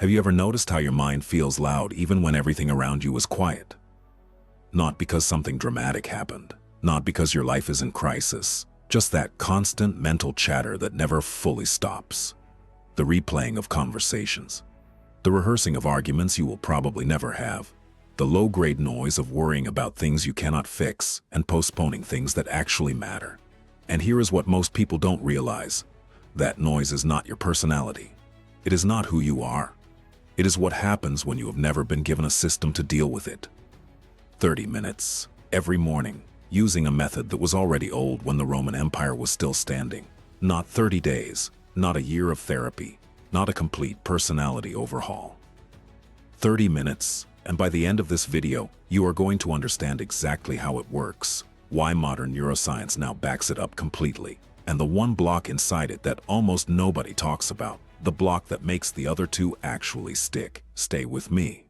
Have you ever noticed how your mind feels loud even when everything around you is quiet? Not because something dramatic happened, not because your life is in crisis, just that constant mental chatter that never fully stops. The replaying of conversations, the rehearsing of arguments you will probably never have, the low-grade noise of worrying about things you cannot fix and postponing things that actually matter. And here is what most people don't realize. That noise is not your personality. It is not who you are. It is what happens when you have never been given a system to deal with it. 30 minutes, every morning, using a method that was already old when the Roman Empire was still standing. Not 30 days, not a year of therapy, not a complete personality overhaul. 30 minutes, and by the end of this video, you are going to understand exactly how it works, why modern neuroscience now backs it up completely, and the one block inside it that almost nobody talks about, the block that makes the other two actually stick. Stay with me.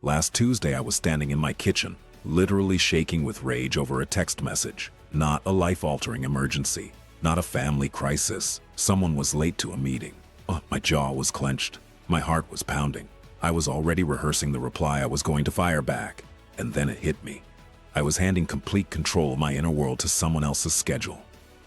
Last Tuesday I was standing in my kitchen, literally shaking with rage over a text message. Not a life-altering emergency, not a family crisis. Someone was late to a meeting. My jaw was clenched. My heart was pounding. I was already rehearsing the reply I was going to fire back. And then it hit me. I was handing complete control of my inner world to someone else's schedule.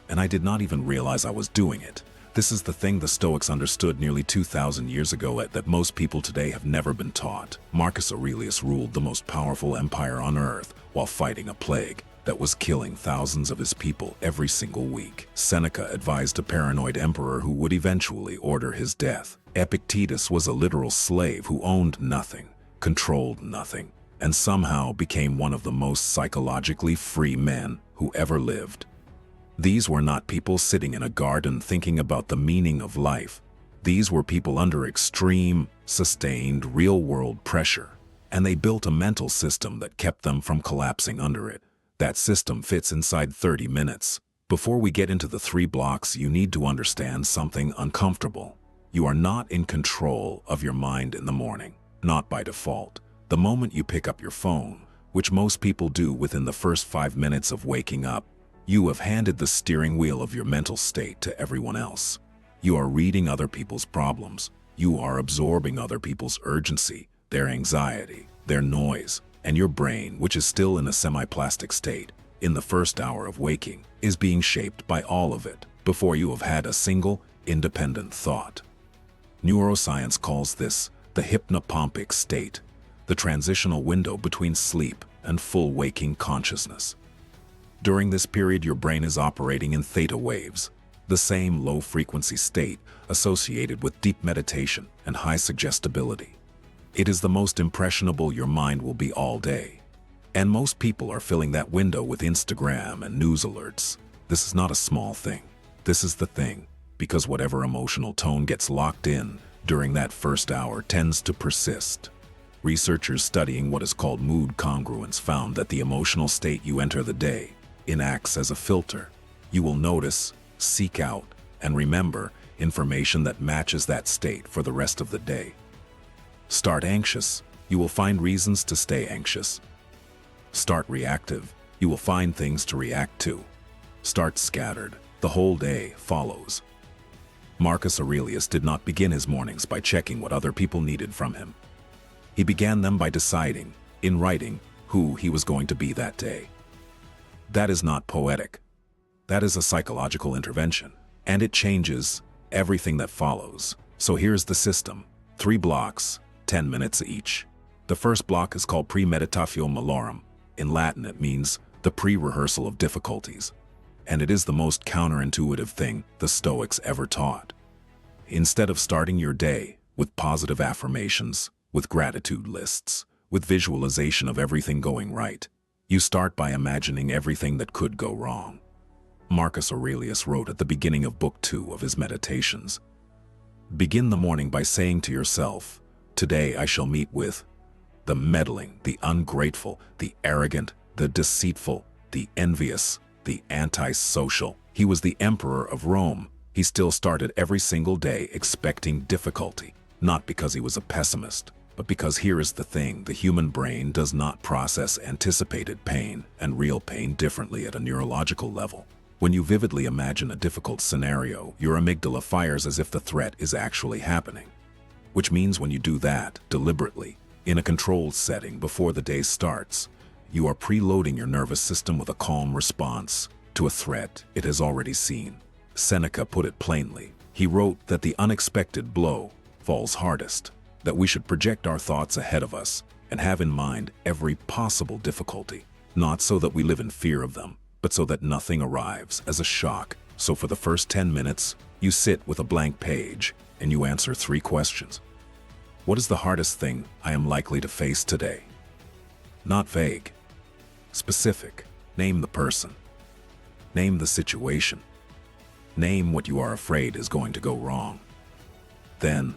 And I did not even realize I was doing it. This is the thing the Stoics understood nearly 2,000 years ago that most people today have never been taught. Marcus Aurelius ruled the most powerful empire on earth while fighting a plague that was killing thousands of his people every single week. Seneca advised a paranoid emperor who would eventually order his death. Epictetus was a literal slave who owned nothing, controlled nothing, and somehow became one of the most psychologically free men who ever lived. These were not people sitting in a garden thinking about the meaning of life. These were people under extreme, sustained, real-world pressure, and they built a mental system that kept them from collapsing under it. That system fits inside 30 minutes. Before we get into the 3 blocks, you need to understand something uncomfortable. You are not in control of your mind in the morning, not by default. The moment you pick up your phone, which most people do within the first 5 minutes of waking up, you have handed the steering wheel of your mental state to everyone else. You are reading other people's problems. You are absorbing other people's urgency, their anxiety, their noise, and your brain, which is still in a semi-plastic state, in the first hour of waking, is being shaped by all of it before you have had a single, independent thought. Neuroscience calls this the hypnopompic state, the transitional window between sleep and full waking consciousness. During this period, your brain is operating in theta waves, the same low-frequency state associated with deep meditation and high suggestibility. It is the most impressionable your mind will be all day. And most people are filling that window with Instagram and news alerts. This is not a small thing. This is the thing, because whatever emotional tone gets locked in during that first hour tends to persist. Researchers studying what is called mood congruence found that the emotional state you enter the day acts as a filter. You will notice, seek out, and remember information that matches that state for the rest of the day. Start anxious, you will find reasons to stay anxious. Start reactive, you will find things to react to. Start scattered, the whole day follows. Marcus Aurelius did not begin his mornings by checking what other people needed from him. He began them by deciding, in writing, who he was going to be that day. That is not poetic. That is a psychological intervention, and it changes everything that follows. So here's the system. 3 blocks, 10 minutes each. The first block is called Premeditatio Malorum. In Latin it means the pre-rehearsal of difficulties, and it is the most counterintuitive thing the Stoics ever taught. Instead of starting your day with positive affirmations, with gratitude lists, with visualization of everything going right, you start by imagining everything that could go wrong. Marcus Aurelius wrote at the beginning of Book 2 of his Meditations, "Begin the morning by saying to yourself, 'Today I shall meet with the meddling, the ungrateful, the arrogant, the deceitful, the envious, the antisocial.'" He was the emperor of Rome. He still started every single day expecting difficulty, not because he was a pessimist, but because here is the thing: the human brain does not process anticipated pain and real pain differently at a neurological level. When you vividly imagine a difficult scenario, your amygdala fires as if the threat is actually happening. which means when you do that deliberately, in a controlled setting before the day starts, you are preloading your nervous system with a calm response to a threat it has already seen. Seneca put it plainly. He wrote that the unexpected blow falls hardest, that we should project our thoughts ahead of us and have in mind every possible difficulty, not so that we live in fear of them, but so that nothing arrives as a shock. So for the first 10 minutes, you sit with a blank page and you answer 3 questions. What is the hardest thing I am likely to face today? Not vague. Specific. Name the person. Name the situation. Name what you are afraid is going to go wrong. Then,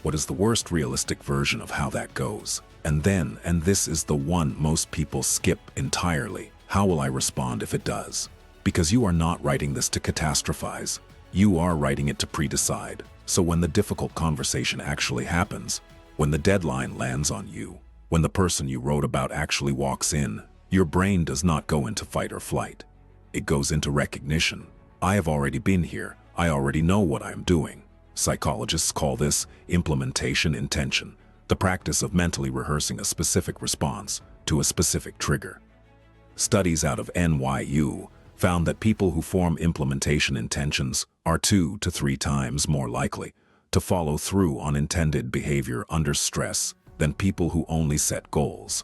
what is the worst realistic version of how that goes? And then, and this is the one most people skip entirely, how will I respond if it does? Because you are not writing this to catastrophize. You are writing it to pre-decide. So when the difficult conversation actually happens, when the deadline lands on you, when the person you wrote about actually walks in, your brain does not go into fight or flight. It goes into recognition. I have already been here. I already know what I am doing. Psychologists call this implementation intention, the practice of mentally rehearsing a specific response to a specific trigger. Studies out of NYU found that people who form implementation intentions are 2 to 3 times more likely to follow through on intended behavior under stress than people who only set goals.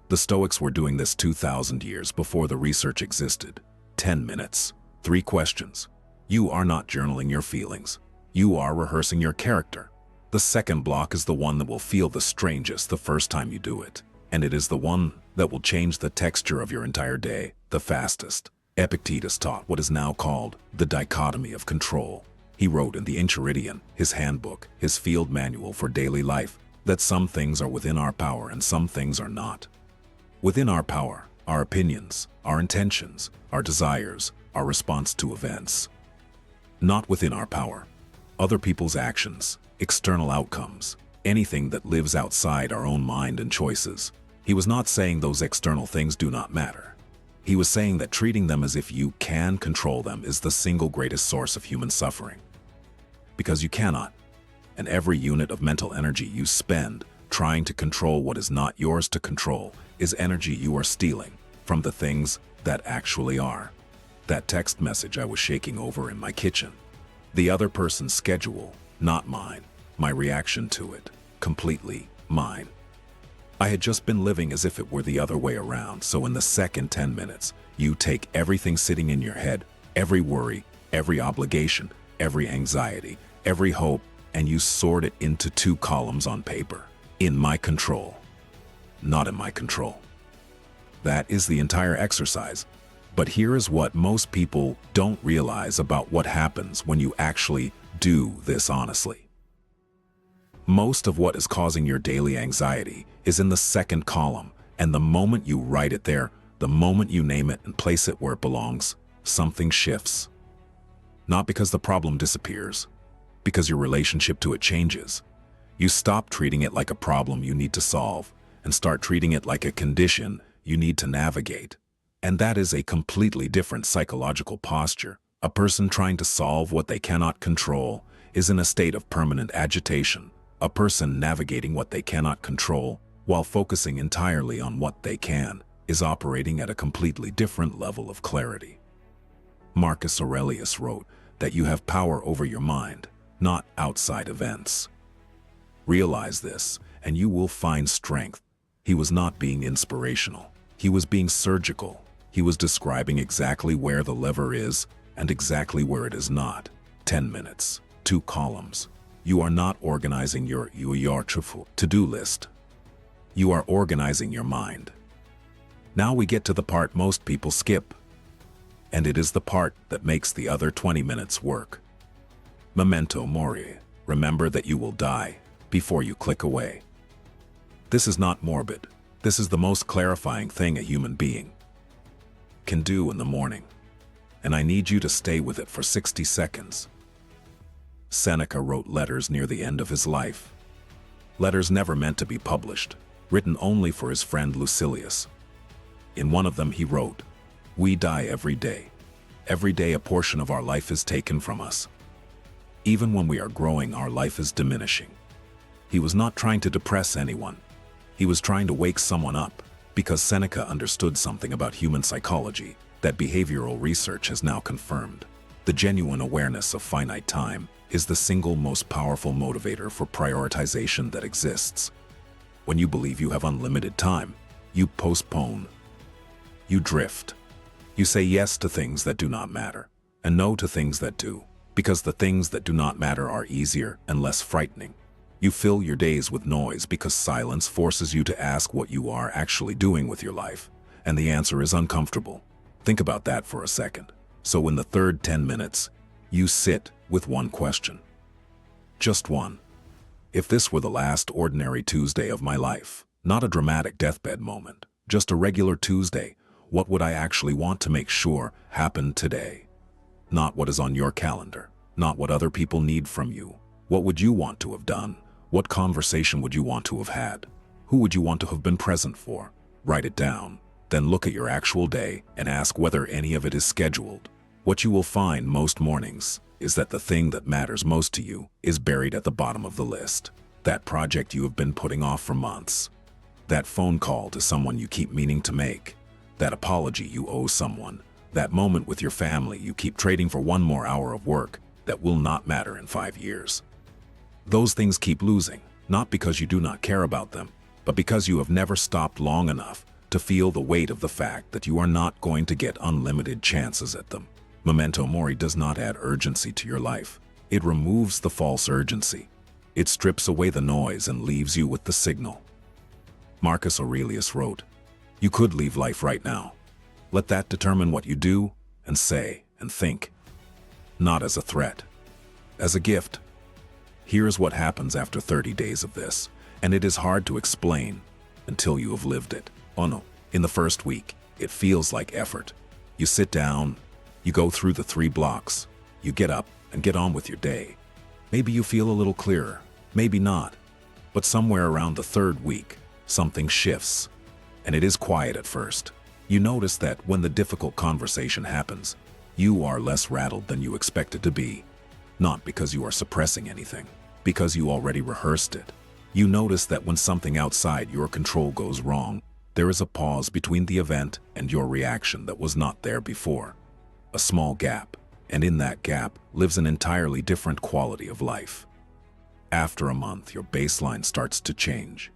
The Stoics were doing this 2,000 years before the research existed. 10 minutes, 3 questions. You are not journaling your feelings. You are rehearsing your character. The second block is the one that will feel the strangest the first time you do it, and it is the one that will change the texture of your entire day the fastest. Epictetus taught what is now called the dichotomy of control. He wrote in the Enchiridion, his handbook, his field manual for daily life, that some things are within our power and some things are not. Within our power, our opinions, our intentions, our desires, our response to events. Not within our power, other people's actions, external outcomes, anything that lives outside our own mind and choices. He was not saying those external things do not matter. He was saying that treating them as if you can control them is the single greatest source of human suffering. Because you cannot, and every unit of mental energy you spend trying to control what is not yours to control is energy you are stealing from the things that actually are. That text message I was shaking over in my kitchen. The other person's schedule, not mine. My reaction to it, completely mine. I had just been living as if it were the other way around, so in the second 10 minutes, you take everything sitting in your head, every worry, every obligation, every anxiety, every hope, and you sort it into 2 columns on paper. In my control. Not in my control. That is the entire exercise. But here is what most people don't realize about what happens when you actually do this honestly. Most of what is causing your daily anxiety is in the second column, and the moment you write it there, the moment you name it and place it where it belongs, something shifts. Not because the problem disappears, because your relationship to it changes. You stop treating it like a problem you need to solve and start treating it like a condition you need to navigate. And that is a completely different psychological posture. A person trying to solve what they cannot control is in a state of permanent agitation. A person navigating what they cannot control while focusing entirely on what they can is operating at a completely different level of clarity. Marcus Aurelius wrote that you have power over your mind, not outside events. Realize this, and you will find strength. He was not being inspirational. He was being surgical. He was describing exactly where the lever is and exactly where it is not. 10 minutes, 2 columns. You are not organizing your to-do list. You are organizing your mind. Now we get to the part most people skip. And it is the part that makes the other 20 minutes work. Memento Mori. Remember that you will die before you click away. This is not morbid. This is the most clarifying thing a human being can do in the morning. And I need you to stay with it for 60 seconds. Seneca wrote letters near the end of his life. Letters never meant to be published, written only for his friend Lucilius. In one of them he wrote, "We die every day. Every day a portion of our life is taken from us. Even when we are growing, our life is diminishing. He was not trying to depress anyone. He was trying to wake someone up, because Seneca understood something about human psychology that behavioral research has now confirmed. The genuine awareness of finite time is the single most powerful motivator for prioritization that exists. When you believe you have unlimited time, you postpone. You drift. You say yes to things that do not matter, and no to things that do, because the things that do not matter are easier and less frightening. You fill your days with noise because silence forces you to ask what you are actually doing with your life, and the answer is uncomfortable. Think about that for a second. So in the third 10 minutes, you sit with one question. Just one. If this were the last ordinary Tuesday of my life, not a dramatic deathbed moment, just a regular Tuesday, what would I actually want to make sure happened today? Not what is on your calendar, not what other people need from you. What would you want to have done? What conversation would you want to have had? Who would you want to have been present for? Write it down. Then look at your actual day and ask whether any of it is scheduled. What you will find most mornings is that the thing that matters most to you is buried at the bottom of the list. That project you have been putting off for months. That phone call to someone you keep meaning to make. That apology you owe someone. That moment with your family you keep trading for one more hour of work that will not matter in 5 years. Those things keep losing, not because you do not care about them, but because you have never stopped long enough to feel the weight of the fact that you are not going to get unlimited chances at them. Memento Mori does not add urgency to your life. It removes the false urgency. It strips away the noise and leaves you with the signal. Marcus Aurelius wrote, "You could leave life right now. Let that determine what you do and say and think. Not as a threat, as a gift." Here is what happens after 30 days of this, and it is hard to explain until you have lived it. Oh no, in the first week, it feels like effort. You sit down, you go through the 3 blocks, you get up and get on with your day. Maybe you feel a little clearer, maybe not, but somewhere around the 3rd week, something shifts, and it is quiet at first. You notice that when the difficult conversation happens, you are less rattled than you expected to be. Not because you are suppressing anything, because you already rehearsed it. You notice that when something outside your control goes wrong, there is a pause between the event and your reaction that was not there before. A small gap, and in that gap lives an entirely different quality of life. After a month, your baseline starts to change.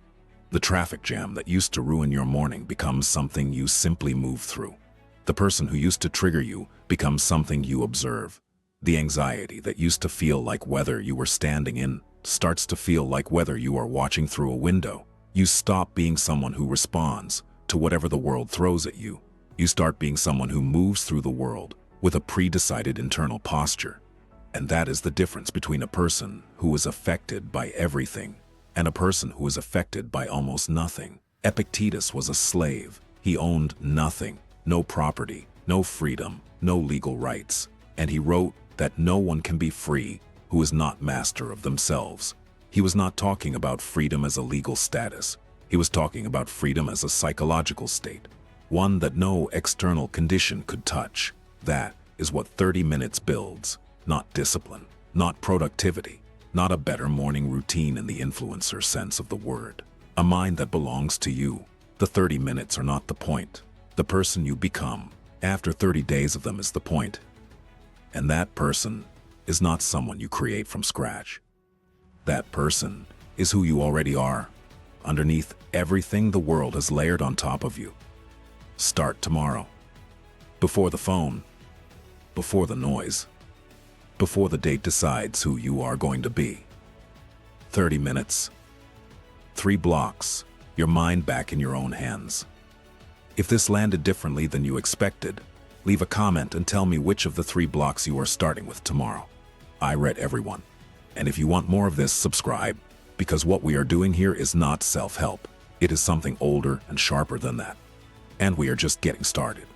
The traffic jam that used to ruin your morning becomes something you simply move through. The person who used to trigger you becomes something you observe. The anxiety that used to feel like weather you were standing in starts to feel like weather you are watching through a window. You stop being someone who responds to whatever the world throws at you. You start being someone who moves through the world with a pre-decided internal posture. And that is the difference between a person who is affected by everything and a person who is affected by almost nothing. Epictetus was a slave. He owned nothing, no property, no freedom, no legal rights. And he wrote that no one can be free who is not master of themselves. He was not talking about freedom as a legal status. He was talking about freedom as a psychological state, one that no external condition could touch. That is what 30 minutes builds, not discipline, not productivity, not a better morning routine in the influencer sense of the word. A mind that belongs to you. The 30 minutes are not the point. The person you become after 30 days of them is the point. And that person is not someone you create from scratch. That person is who you already are, underneath everything the world has layered on top of you. Start tomorrow. Before the phone, before the noise, before the date decides who you are going to be. 30 minutes, 3 blocks, your mind back in your own hands. If this landed differently than you expected, leave a comment and tell me which of the 3 blocks you are starting with tomorrow. I read everyone. And if you want more of this, subscribe, because what we are doing here is not self-help. It is something older and sharper than that. And we are just getting started.